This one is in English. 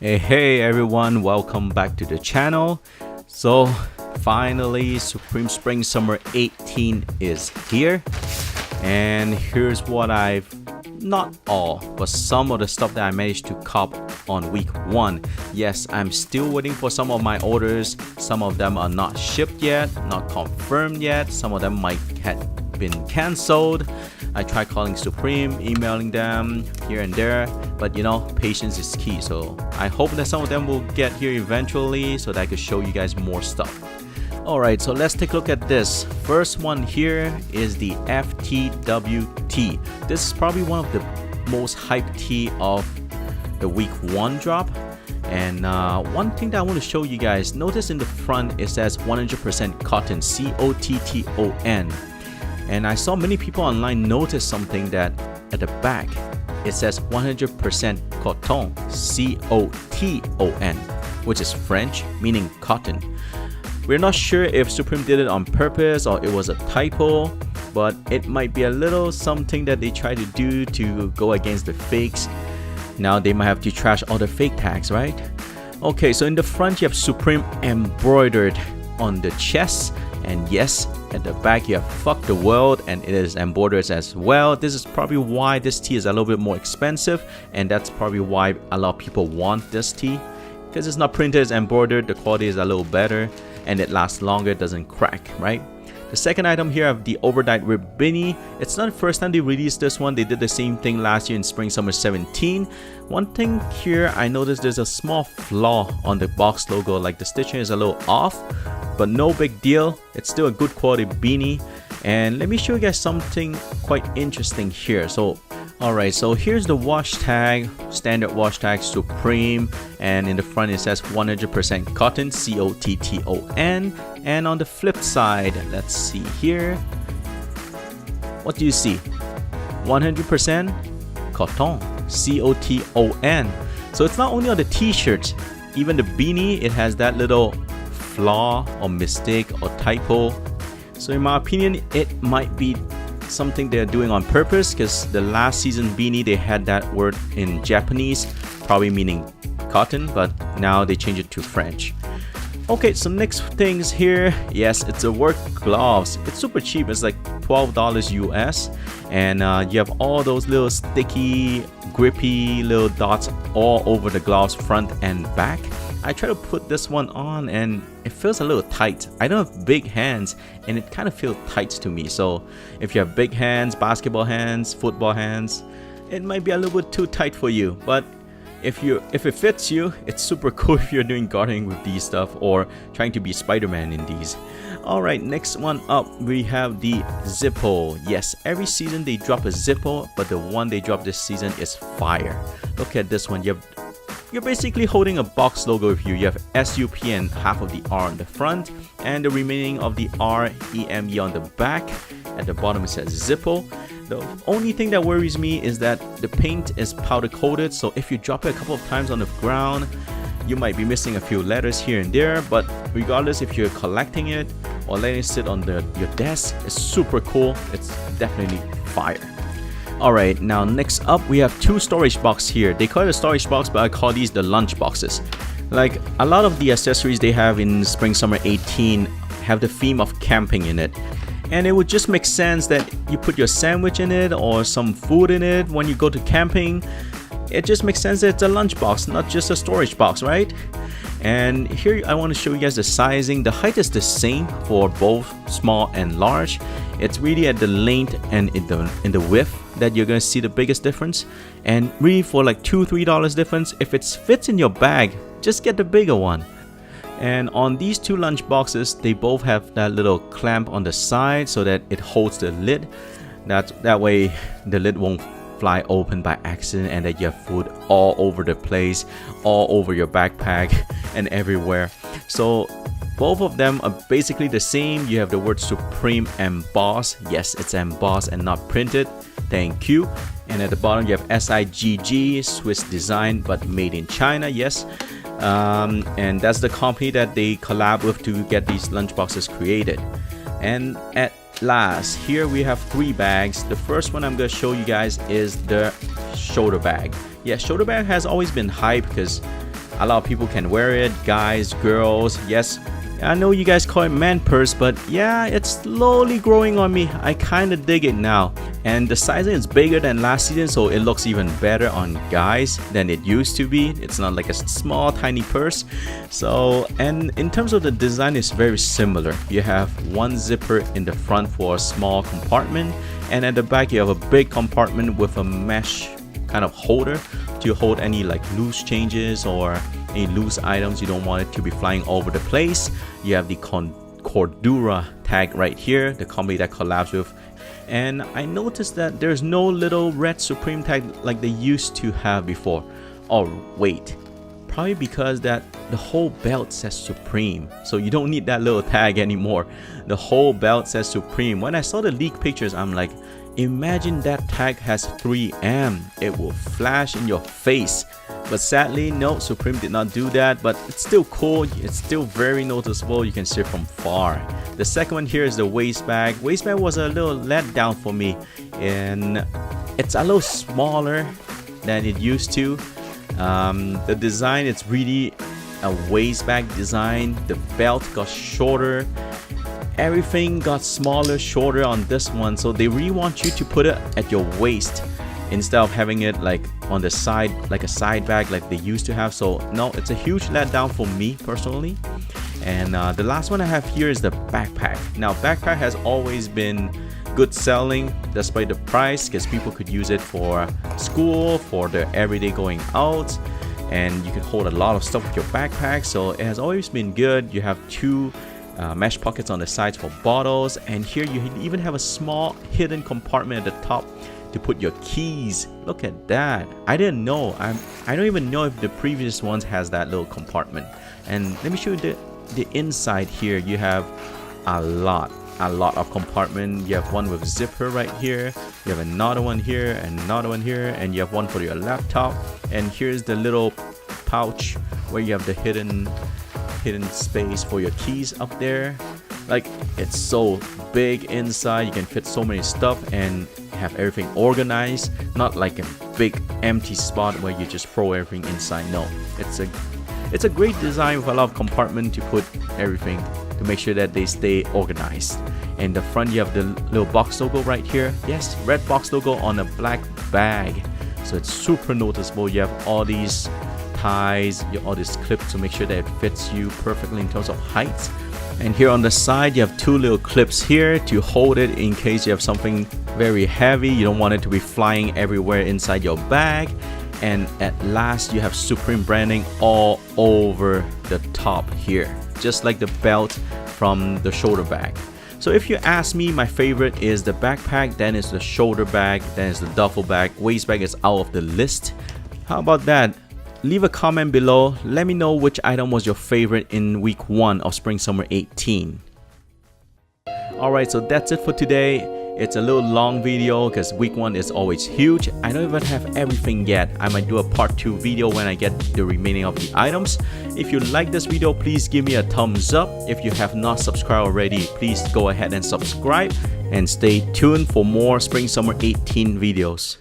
Hey everyone, welcome back to the channel. So finally Supreme Spring Summer 18 is here, and here's what I've, not all, but some of the stuff that I managed to cop on week 1. Yes, I'm still waiting for some of my orders. Some of them are not shipped yet, not confirmed yet. Some of them might have been cancelled. I tried calling Supreme, emailing them here and there, but you know, patience is key. So I hope that some of them will get here eventually so that I could show you guys more stuff. Alright, so let's take a look at this. First one here is the FTW Tea. This is probably one of the most hyped tea of the week 1 drop. And one thing that I want to show you guys, notice in the front it says 100% cotton, C-O-T-T-O-N. And I saw many people online notice something that at the back it says 100% coton, C-O-T-O-N, which is French, meaning cotton. We're not sure if Supreme did it on purpose or it was a typo, but it might be a little something that they try to do to go against the fakes. Now they might have to trash all the fake tags, right? Okay, so in the front you have Supreme embroidered on the chest, and yes, at the back you have fuck the world, and it is embroidered as well. This is probably why this tea is a little bit more expensive, and that's probably why a lot of people want this tea, because it's not printed, it's embroidered, the quality is a little better, and it lasts longer, it doesn't crack, right? The second item here, I have the Overdyed with Beanie. It's not the first time they released this one. They did the same thing last year in Spring Summer 17. One thing here, I noticed there's a small flaw on the box logo, like the stitching is a little off, but no big deal. It's still a good quality beanie. And let me show you guys something quite interesting here. So alright, so here's the wash tag, standard wash tag, Supreme, and in the front it says 100% cotton, C-O-T-T-O-N, and on the flip side, let's see here, what do you see? 100% coton, C-O-T-O-N. So it's not only on the t-shirts, even the beanie, it has that little flaw or mistake or typo. So in my opinion, it might be something they're doing on purpose, because the last season beanie they had that word in Japanese, probably meaning cotton, but now they change it to French. Okay, so next things here, yes, it's a work gloves. It's super cheap, it's like $12 US, and you have all those little sticky, grippy little dots all over the gloves, front and back. I try to put this one on and it feels a little tight. I don't have big hands and it kind of feels tight to me. So if you have big hands, basketball hands, football hands, it might be a little bit too tight for you. But if it fits you, it's super cool if you're doing gardening with these stuff or trying to be Spider-Man in these. Alright, next one up, we have the Zippo. Yes, every season they drop a Zippo, but the one they drop this season is fire. Look at this one. You're basically holding a box logo with you. You have SUP and half of the R on the front, and the remaining of the R, EME on the back. At the bottom it says Zippo. The only thing that worries me is that the paint is powder coated, so if you drop it a couple of times on the ground, you might be missing a few letters here and there. But regardless, if you're collecting it or letting it sit on your desk, it's super cool. It's definitely fire. Alright, now next up we have 2 storage boxes here. They call it a storage box, but I call these the lunch boxes. Like a lot of the accessories they have in Spring Summer 18 have the theme of camping in it. And it would just make sense that you put your sandwich in it or some food in it when you go to camping. It just makes sense that it's a lunch box, not just a storage box, right? And here I want to show you guys the sizing. The height is the same for both small and large. It's really at the length and in the width that you're going to see the biggest difference. And really for like $2-3 difference, if it fits in your bag, just get the bigger one. And on these 2 lunch boxes, they both have that little clamp on the side so that it holds the lid. That way the lid won't fly open by accident and that you have food all over the place, all over your backpack and everywhere. So both of them are basically the same. You have the word Supreme embossed. Yes, it's embossed and not printed. Thank you. And at the bottom you have SIGG, Swiss design but made in China. Yes. And that's the company that they collab with to get these lunchboxes created. And at last, here we have 3 bags. The first one I'm going to show you guys is the shoulder bag. Yeah, shoulder bag has always been hype because A lot of people can wear it, guys, girls. Yes, I know you guys call it man purse, but yeah, it's slowly growing on me. I kind of dig it now. And the sizing is bigger than last season, so it looks even better on guys than it used to be. It's not like a small tiny purse. So, and in terms of the design, it's very similar. You have one zipper in the front for a small compartment, and at the back you have a big compartment with a mesh kind of holder to hold any like loose changes or any loose items you don't want it to be flying over the place. You have the Cordura tag right here, the company that collabs with. And I noticed that there's no little red Supreme tag like they used to have before. Oh wait, probably because that the whole belt says Supreme, so you don't need that little tag anymore. The whole belt says Supreme. When I saw the leaked pictures, I'm like, imagine that tag has 3M, it will flash in your face. But sadly, no, Supreme did not do that, but it's still cool. It's still very noticeable. You can see it from far. The second one here is the waist bag. Waist bag was a little let down for me, and it's a little smaller than it used to. The design, it's really a waist bag design. The belt got shorter. Everything got smaller, shorter on this one, so they really want you to put it at your waist instead of having it like on the side, like a side bag like they used to have. So no, it's a huge letdown for me personally. And the last one I have here is the backpack. Now backpack has always been good selling despite the price, because people could use it for school, for their everyday going out, and you can hold a lot of stuff with your backpack. So it has always been good. You have two mesh pockets on the sides for bottles, and here you even have a small hidden compartment at the top to put your keys. Look at that. I didn't know. I don't even know if the previous ones has that little compartment. And let me show you the inside here. You have a lot of compartment. You have one with zipper right here, you have another one here, and another one here, and you have one for your laptop. And here's the little pouch where you have the hidden space for your keys up there. Like, it's so big inside, you can fit so many stuff and have everything organized, not like a big empty spot where you just throw everything inside. No, it's a great design with a lot of compartment to put everything to make sure that they stay organized. In the front you have the little box logo right here. Yes, red box logo on a black bag, so it's super noticeable. You have all these ties, all these clips to make sure that it fits you perfectly in terms of height. And here on the side you have two little clips here to hold it in case you have something very heavy, you don't want it to be flying everywhere inside your bag. And at last you have Supreme branding all over the top here, just like the belt from the shoulder bag. So if you ask me, my favorite is the backpack, then it's the shoulder bag, then it's the duffel bag. Waist bag is out of the list. How about that? Leave a comment below. Let me know which item was your favorite in week 1 of Spring Summer 18. Alright, so that's it for today. It's a little long video because week 1 is always huge. I don't even have everything yet. I might do a part 2 video when I get the remaining of the items. If you like this video, please give me a thumbs up. If you have not subscribed already, please go ahead and subscribe. And stay tuned for more Spring Summer 18 videos.